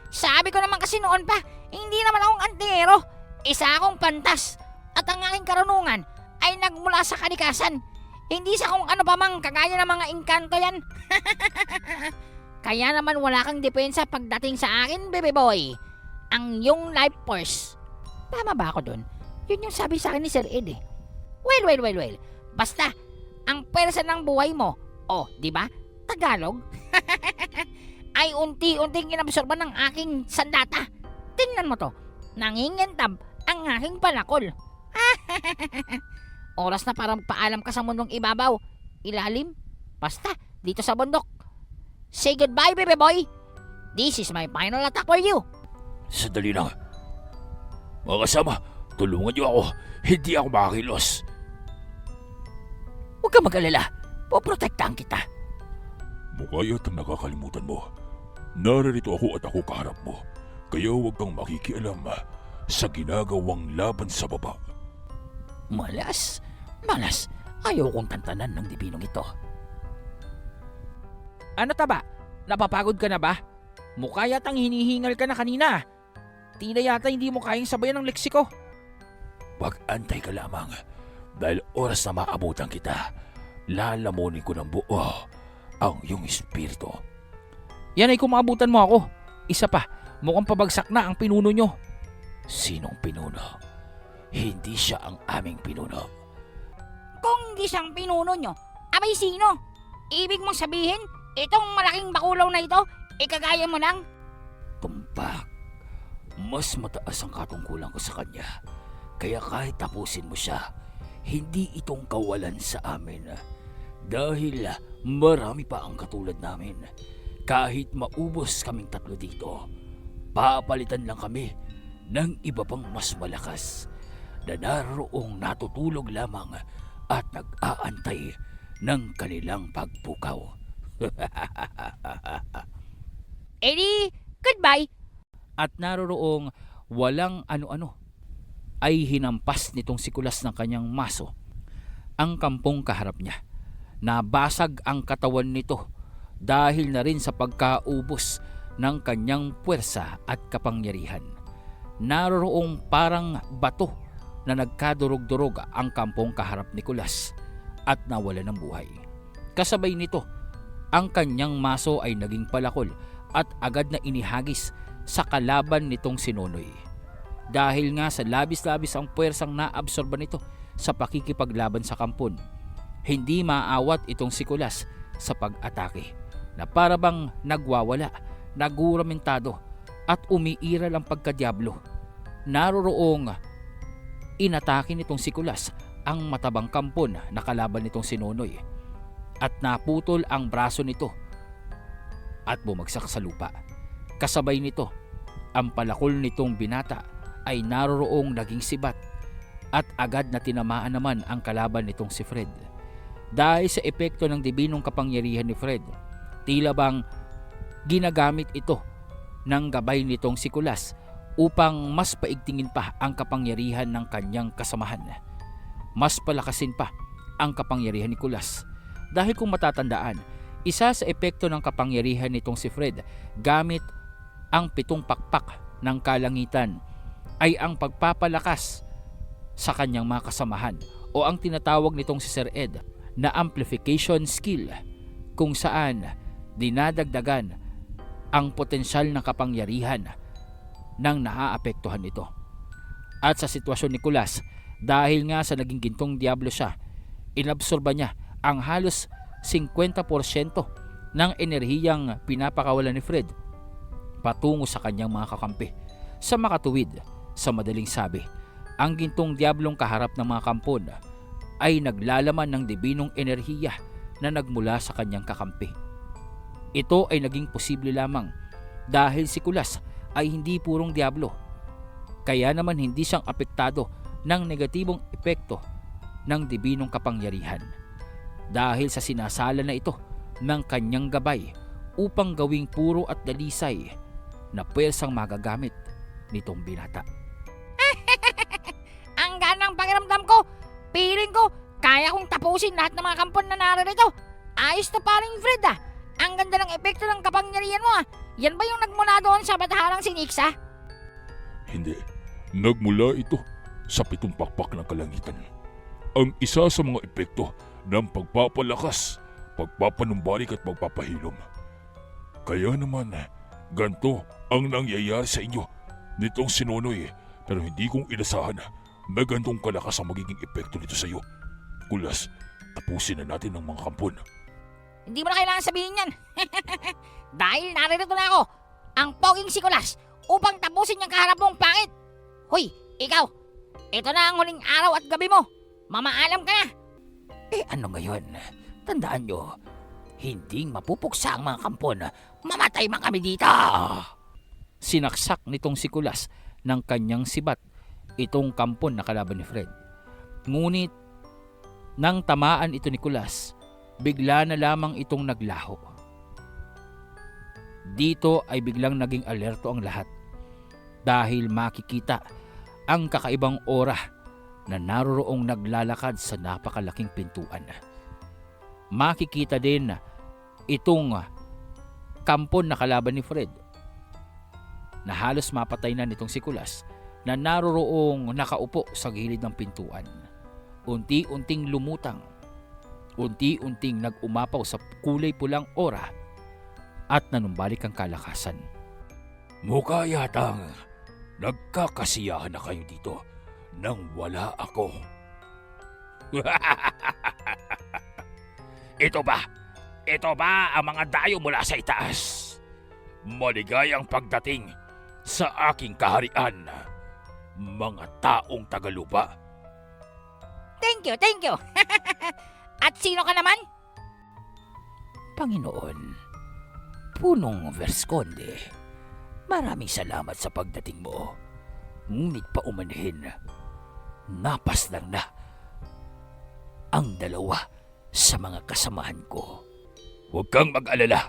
Sabi ko naman kasi noon pa, hindi naman akong antihero. Isa akong pantas. At ang aking karunungan ay nagmula sa kalikasan. Hindi sa kung ano pa mang kagaya ng mga engkanto yan. Kaya naman wala kang depensa pagdating sa akin, baby boy. Ang iyong life force. Tama ba ako dun? Yun yung sabi sa akin ni Sir Ed eh. Well. Basta, ang pwersa ng buhay mo, di ba? Tagalog? Ay unti-unting inabsorban ng aking sandata. Tingnan mo to. Nangingintab ang aking palakol. Oras na para paalam ka sa mundong ibabaw. Ilalim. Basta, dito sa bundok. Say goodbye, baby boy. This is my final attack for you. Sandali lang. Mga kasama, tulungan niyo ako. Hindi ako makakilos. Huwag ka mag-alala. Poprotektahan kita. Mukha yatang nakakalimutan mo. Naririto ako at ako kaharap mo. Kaya huwag kang makikialam sa ginagawang laban sa baba. Malas. Ayaw kong tantanan ng dibinong ito. Ano taba? Napapagod ka na ba? Mukha yatang hinihingal ka na kanina. Tila yata hindi mo kayang sabayan ng leksiko. Pag-antay ka lamang. Dahil oras na maabutan kita, lalamunin ko ng buo ang iyong espiritu. Yan ay kung maabutan mo ako. Isa pa, mukhang pabagsak na ang pinuno nyo. Sinong pinuno? Hindi siya ang aming pinuno. Kung hindi siyang pinuno nyo, abay sino? Ibig mong sabihin, itong malaking bakulaw na ito, ikagaya mo lang? Tumpak, mas mataas ang katungkulan ko sa kanya. Kaya kahit tapusin mo siya, hindi itong kawalan sa amin. Dahil marami pa ang katulad namin. Kahit maubos kaming tatlo dito, papalitan lang kami ng iba pang mas malakas na naroong natutulog lamang at nag-aantay ng kanilang pagpukaw. Edi, goodbye. At naroroong walang ano-ano ay hinampas nitong sikulas ng kanyang maso ang kampong kaharap niya. Nabasag ang katawan nito dahil na rin sa pagkaubos ng kanyang puwersa at kapangyarihan. Naroroong parang bato na nagkadurog-durog ang kampong kaharap ni Kulas at nawala ng buhay. Kasabay nito, ang kanyang maso ay naging palakol at agad na inihagis sa kalaban nitong si Nonoy. Dahil nga sa labis-labis ang puwersang naabsorban nito sa pakikipaglaban sa kampon, hindi maawat itong si Kulas sa pag-atake na para bang nagwawala, naguramentado at umiiral ang pagkadyablo. Naroroong inatake nitong si Kulas ang matabang kampon na kalaban nitong si Nonoy at naputol ang braso nito at bumagsak sa lupa. Kasabay nito, ang palakol nitong binata ay naroroong naging sibat at agad na tinamaan naman ang kalaban nitong si Fred. Dahil sa epekto ng dibinong kapangyarihan ni Fred, tila bang ginagamit ito ng gabay nitong si Kulas upang mas paigtingin pa ang kapangyarihan ng kanyang kasamahan. Mas palakasin pa ang kapangyarihan ni Kulas. Dahil kung matatandaan, isa sa epekto ng kapangyarihan nitong si Fred gamit ang 7 pakpak ng kalangitan ay ang pagpapalakas sa kanyang mga kasamahan o ang tinatawag nitong si Sir Ed na amplification skill, kung saan dinadagdagan ang potensyal ng kapangyarihan ng naaapektuhan nito. At sa sitwasyon ni Kulas, dahil nga sa naging gintong diablo siya, inabsorba niya ang halos 50% ng enerhiyang pinapakawalan ni Fred patungo sa kanyang mga kakampi. Sa makatuwid, sa madaling sabi, ang gintong diablong kaharap ng mga kampon ay naglalaman ng dibinong enerhiya na nagmula sa kanyang kakampi. Ito ay naging posible lamang dahil si Kulas ay hindi purong diablo. Kaya naman hindi siyang apektado ng negatibong epekto ng dibinong kapangyarihan dahil sa sinasala na ito ng kanyang gabay upang gawing puro at dalisay na pwersang magagamit nitong binata. Ang ganang pakiramdam ko. Piling ko, kaya kong tapusin lahat ng mga kampon na naririto. Ayos na paring Fred ah. Ang ganda ng epekto ng kapangyarihan mo ah. Yan ba yung nagmula doon sa bataharang si Nixa? Hindi. Nagmula ito sa 7 pakpak ng kalangitan. Ang isa sa mga epekto ng pagpapalakas, pagpapanumbalik at pagpapahilom. Kaya naman, ganito ang nangyayari sa inyo nitong si Nonoy, pero hindi kong inasahan na gantong kalakas ang magiging epekto nito sa iyo. Kulas, tapusin na natin ang mga kampon. Hindi mo na kailangan sabihin yan. Dahil naririto na ako, ang poging sikulas, upang tapusin yung kaharap mong pangit. Hoy, ikaw, ito na ang huling araw at gabi mo. Mamaalam ka na. Ano ngayon? Tandaan nyo, hindi mapupuksa ang mga kampon. Mamatay man kami dito! Sinaksak nitong si Kulas ng kanyang sibat itong kampon na kalaban ni Fred. Ngunit, nang tamaan ito ni Kulas, bigla na lamang itong naglaho. Dito ay biglang naging alerto ang lahat dahil makikita ang kakaibang aura na naroroong naglalakad sa napakalaking pintuan. Makikita din itong kampon na kalaban ni Fred na halos mapatay na nitong si Kulas na naroroong nakaupo sa gilid ng pintuan. Unti-unting lumutang, unti-unting nag-umapaw sa kulay pulang aura at nanumbalik ang kalakasan. Mukha yatang nagkakasiyahan na kayo dito nang wala ako. Ito ba? Ito ba ang mga dayo mula sa itaas? Maligayang pagdating sa aking kaharian, mga taong tagalupa. Thank you, thank you. At sino ka naman? Panginoon, Punong Vesconde, maraming salamat sa pagdating mo. Ngunit paumanhin, napaslang na ang dalawa sa mga kasamahan ko. Huwag kang mag-alala.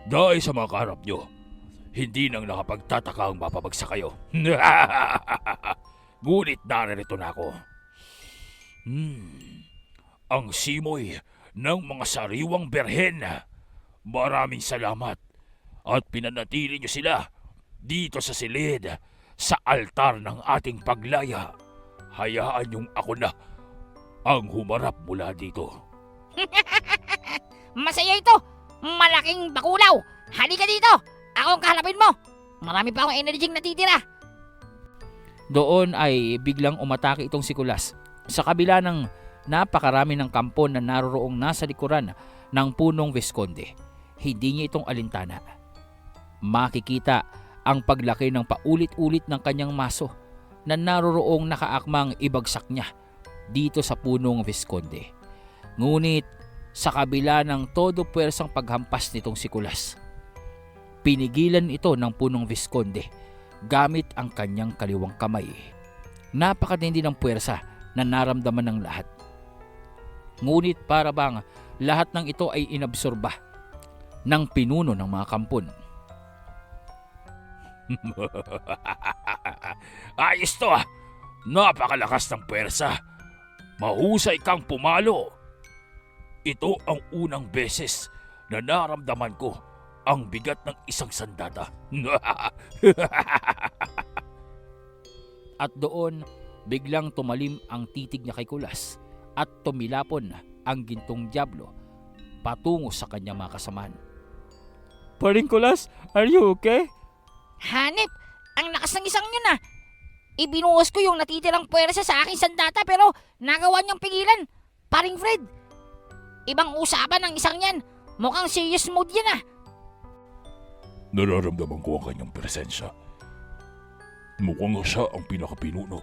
Dahil sa mga kaharap nyo, hindi nang nakapagtataka ang mapabagsak kayo. Ngunit naririto na ako. Ang simoy ng mga sariwang berhen. Maraming salamat at pinanatili nyo sila dito sa silid sa altar ng ating paglaya. Hayaan yung ako na ang humarap mula dito. Masaya ito. Malaking bakulaw. Halika dito. Ako ang kahalapin mo. Marami pa akong energy natitira. Doon ay biglang umatake itong si Kulas sa kabila ng napakarami ng kampon na naroroong nasa likuran ng Punong Vesconde. Hindi niya itong alintana. Makikita ang paglaki ng paulit-ulit ng kanyang maso na naroroong nakaakmang ibagsak niya dito sa Punong Vesconde. Ngunit sa kabila ng todo puwersang paghampas nitong si Kulas, pinigilan ito ng Punong Vesconde gamit ang kanyang kaliwang kamay. Napakatindi ng puwersa na naramdaman ng lahat. Ngunit para bang lahat ng ito ay inabsorba ng pinuno ng mga kampon. Ayos to ah! Napakalakas ng puwersa. Mahusay kang pumalo. Ito ang unang beses na naramdaman ko ang bigat ng isang sandata. At doon, biglang tumalim ang titig niya kay Kulas at tumilapon ang gintong diablo patungo sa kanyang mga kasamahan. Paring Kulas, are you okay? Hanip, ang lakas ng isang yun ah. Ibinuhos ko yung natitirang puwersa sa aking sandata pero nagawa niyang pigilan. Paring Fred, ibang usapan ng isang yan. Mukhang serious mode yan ah. Nararamdaman ko ang kanyang presensya. Mukhang siya ang pinakapinuno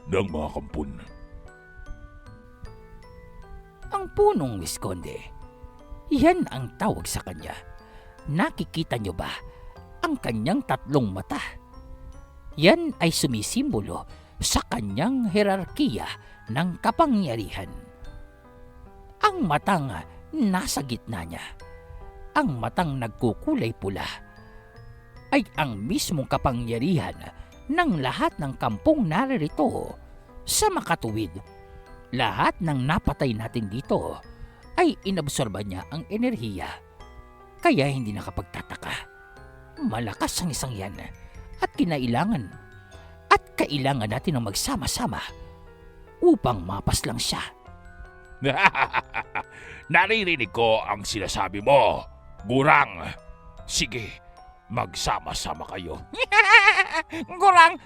ng mga kampon. Ang Punong Vesconde, yan ang tawag sa kanya. Nakikita niyo ba ang kanyang 3 mata? Yan ay sumisimbolo sa kanyang herarkiya ng kapangyarihan. Ang matang nasa gitna niya, ang matang nagkukulay pula, ay ang mismong kapangyarihan ng lahat ng kampong naririto sa makatuwid. Lahat ng napatay natin dito ay inabsorba niya ang enerhiya. Kaya hindi nakapagtataka. Malakas ang isang yan at kailangan natin ng magsama-sama upang mapaslang siya. Naririnig ko ang sinasabi mo, Gurang. Sige, magsama-sama kayo. Gurang,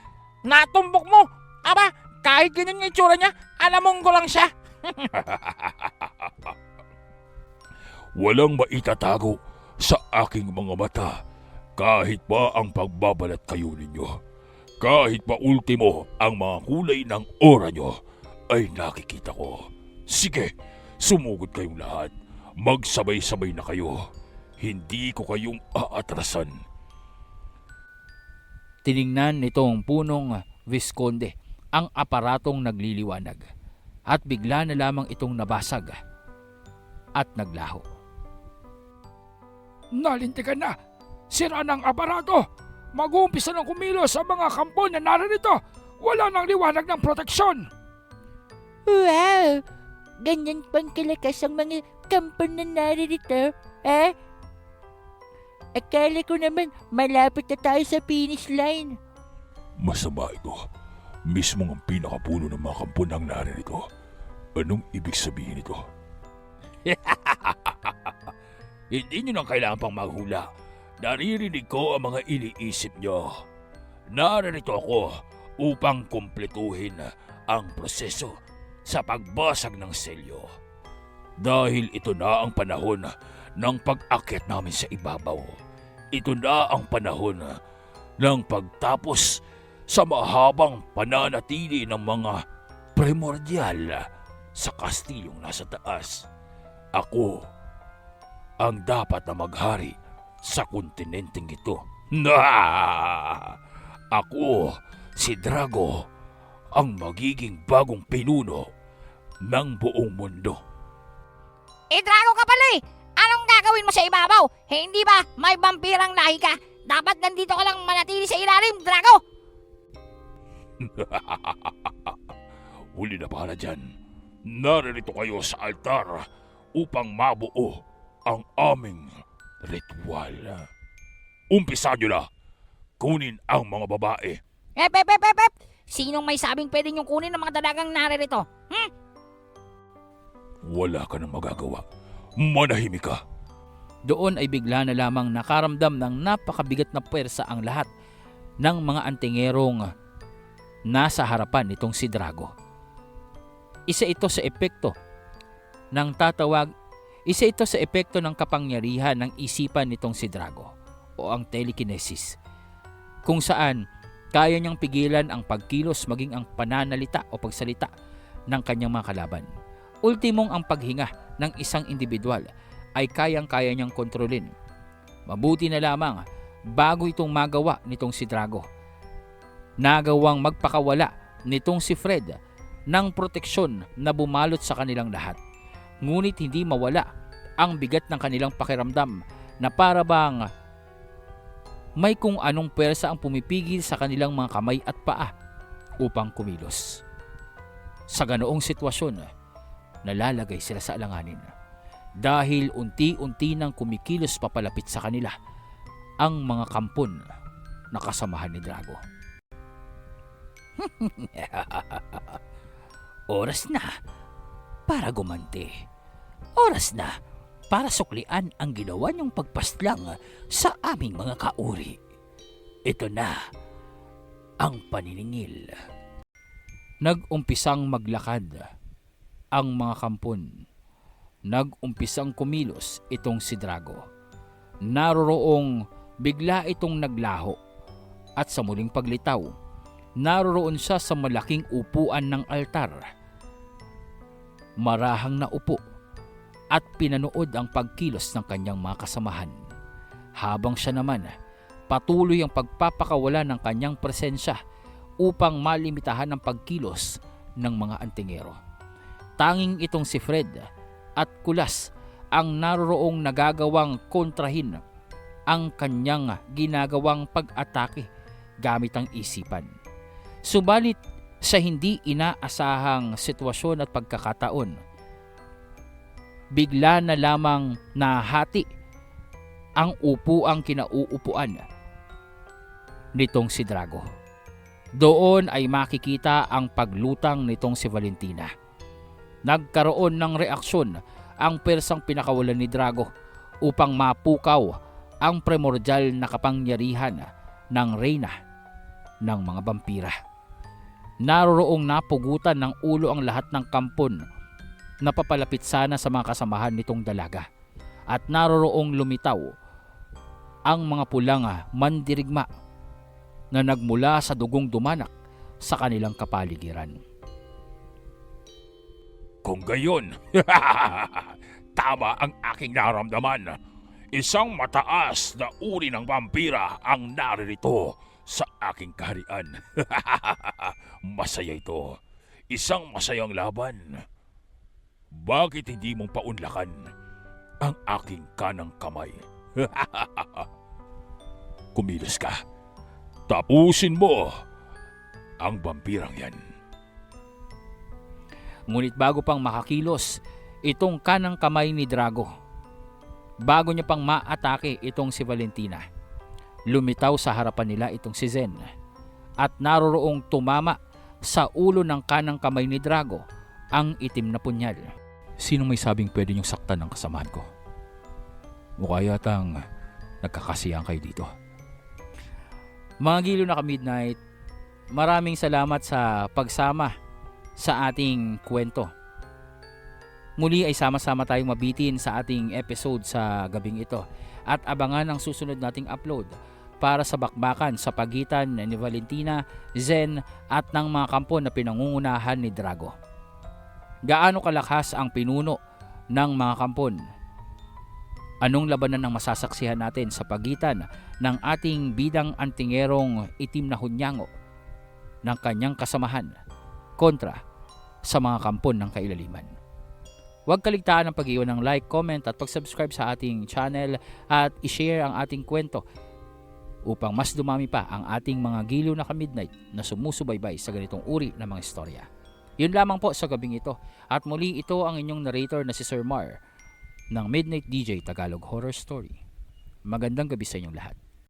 natumbok mo. Aba, kahit ganyan yung itsura niya, alam mong gurang siya. Walang maitatago sa aking mga mata kahit pa ang pagbabalat kayo ninyo. Kahit pa ultimo ang mga kulay ng aura nyo ay nakikita ko. Sige, sumugod kayong lahat. Magsabay-sabay na kayo. Hindi ko kayong aatrasan. Tiningnan nitong punong Visconde ang aparatong nagliliwanag at bigla na lamang itong nabasag at naglaho. Nalintikan na! Sira ng aparato! Mag-uumpisa ng kumilos sa mga kampo na naririto! Wala nang liwanag ng proteksyon! Wow! Ganyan pang kalakas ang mga kampo na naririto, eh? Akala ko naman malapit na tayo sa finish line. Masama ito. Mismo ang pinakapuno ng mga kampunang naririto. Anong ibig sabihin ito? Hindi nyo nang kailangan pang maghula. Naririnig ko ang mga iniisip nyo. Naririto ako upang kumpletuhin ang proseso sa pagbasag ng selyo. Dahil ito na ang panahon ng pag-akyat namin sa ibabaw. Ito na ang panahon ng pagtapos sa mahabang pananatili ng mga primordial sa kastilyong nasa taas. Ako ang dapat na maghari sa kontinenteng ito. Ako, si Drago, ang magiging bagong pinuno ng buong mundo. Drago ka pala eh. Anong gagawin mo sa ibabaw? Hindi ba may vampirang lahi ka? Dapat nandito ka lang manatili sa ilalim, Drago. Huli na pala dyan. Naririto kayo sa altar upang mabuo ang aming ritual. Umpisa nyo na. Kunin ang mga babae. Ep. Sinong may sabing pwede niyong kunin ng mga dalagang naririto? Wala ka nang magagawa. Manahimik ka. Doon ay bigla na lamang nakaramdam ng napakabigat na puwersa ang lahat ng mga antingerong nasa harapan nitong si Drago. Isa ito sa epekto ng kapangyarihan ng isipan nitong si Drago o ang telekinesis, kung saan kaya niyang pigilan ang pagkilos maging ang pananalita o pagsalita ng kanyang mga kalaban. Ultimong ang paghinga ng isang individual ay kayang-kaya niyang kontrolin. Mabuti na lamang bago itong magawa nitong si Drago, nagawang magpakawala nitong si Fred ng proteksyon na bumalot sa kanilang lahat. Ngunit hindi mawala ang bigat ng kanilang pakiramdam na para bang may kung anong pwersa ang pumipigil sa kanilang mga kamay at paa upang kumilos. Sa ganoong sitwasyon, nalalagay sila sa alanganin dahil unti-unti nang kumikilos papalapit sa kanila ang mga kampon na kasamahan ni Drago. Oras na para gumanti. Oras na para suklian ang ginawa niyong pagpaslang sa aming mga kauri. Ito na ang paniningil. Nag-umpisang maglakad ang mga kampon. Nag-umpisang kumilos itong si Drago. Naroroong bigla itong naglaho at sa muling paglitaw, naroroon siya sa malaking upuan ng altar. Marahang naupo at pinanood ang pagkilos ng kanyang mga kasamahan. Habang siya naman patuloy ang pagpapakawala ng kanyang presensya upang malimitahan ang pagkilos ng mga antingero. Tanging itong si Fred at Kulas ang naroroong nagagawang kontrahin ang kanyang ginagawang pag-atake gamit ang isipan. Subalit sa hindi inaasahang sitwasyon at pagkakataon, bigla na lamang nahati ang upuang kinauupuan nitong si Drago. Doon ay makikita ang paglutang nitong si Valentina. Nagkaroon ng reaksyon ang persang pinakawalan ni Drago upang mapukaw ang primordial na kapangyarihan ng reyna ng mga vampira. Naroroong napugutan ng ulo ang lahat ng kampon na papalapit sana sa mga kasamahan nitong dalaga, at naroroong lumitaw ang mga pulang mandirigma na nagmula sa dugong dumanak sa kanilang kapaligiran. Kung gayon, tama ang aking naramdaman. Isang mataas na uri ng vampira ang naririto sa aking kaharian. Masaya ito. Isang masayang laban. Bakit hindi mong paunlakan ang aking kanang kamay? Kumilos ka. Tapusin mo ang vampirang yan. Ngunit bago pang makakilos itong kanang kamay ni Drago, bago niya pang maatake itong si Valentina, lumitaw sa harapan nila itong si Zen at naroroong tumama sa ulo ng kanang kamay ni Drago ang itim na punyal. Sino may sabing pwede niyong saktan ng kasamahan ko? Mukha yatang nagkakasiyang kayo dito. Mga giliw na ka-Midnight, maraming salamat sa pagsama sa ating kwento. Muli ay sama-sama tayong mabitin sa ating episode sa gabing ito at abangan ang susunod nating upload para sa bakbakan sa pagitan ni Valentina, Zen at ng mga kampo na pinangungunahan ni Drago. Gaano kalakas ang pinuno ng mga kampon? Anong labanan ang masasaksihan natin sa pagitan ng ating bidang antingerong itim na hunyango ng kanyang kasamahan kontra sa mga kampon ng kailaliman? Huwag kaligtaan ang pag-iwan ng like, comment at pag-subscribe sa ating channel at i-share ang ating kwento upang mas dumami pa ang ating mga giliw na ka-Midnight na sumusubaybay sa ganitong uri ng mga istorya. Yun lamang po sa gabing ito. At muli, ito ang inyong narrator na si Sir Mar ng Midnight DJ Tagalog Horror Story. Magandang gabi sa inyong lahat.